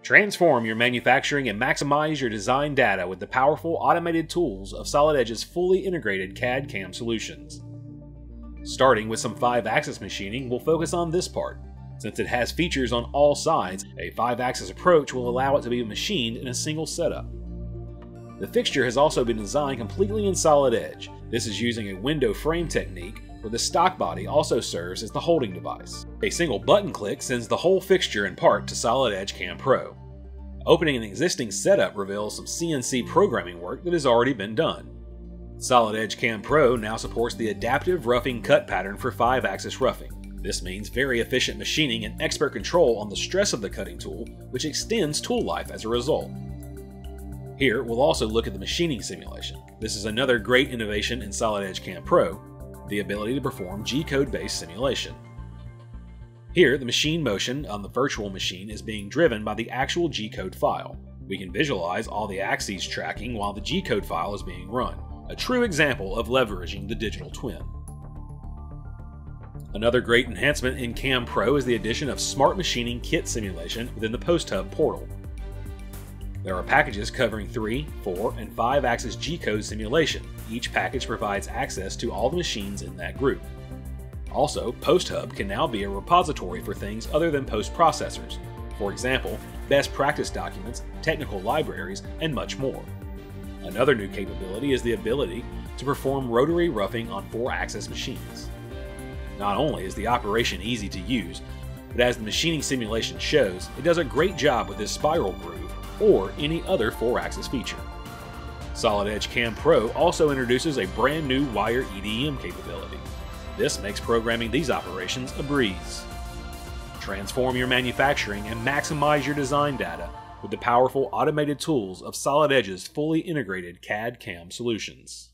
Transform your manufacturing and maximize your design data with the powerful automated tools of Solid Edge's fully integrated CAD/CAM solutions. Starting with some 5-axis machining, we'll focus on this part. Since it has features on all sides, a 5-axis approach will allow it to be machined in a single setup. The fixture has also been designed completely in Solid Edge. This is using a window frame technique where the stock body also serves as the holding device. A single button click sends the whole fixture and part to Solid Edge CAM Pro. Opening an existing setup reveals some CNC programming work that has already been done. Solid Edge CAM Pro now supports the adaptive roughing cut pattern for 5-axis roughing. This means very efficient machining and expert control on the stress of the cutting tool, which extends tool life as a result. Here, we'll also look at the machining simulation. This is another great innovation in Solid Edge CAM Pro, the ability to perform G-code-based simulation. Here, the machine motion on the virtual machine is being driven by the actual G-code file. We can visualize all the axes tracking while the G-code file is being run, a true example of leveraging the digital twin. Another great enhancement in CAM Pro is the addition of Smart Machining Kit Simulation within the PostHub portal. There are packages covering 3, 4, and 5-axis G-code simulation. Each package provides access to all the machines in that group. Also, PostHub can now be a repository for things other than post-processors. For example, best practice documents, technical libraries, and much more. Another new capability is the ability to perform rotary roughing on 4-axis machines. Not only is the operation easy to use, but as the machining simulation shows, it does a great job with this spiral groove or any other 4-axis feature. Solid Edge CAM Pro also introduces a brand new wire EDM capability. This makes programming these operations a breeze. Transform your manufacturing and maximize your design data with the powerful automated tools of Solid Edge's fully integrated CAD/CAM solutions.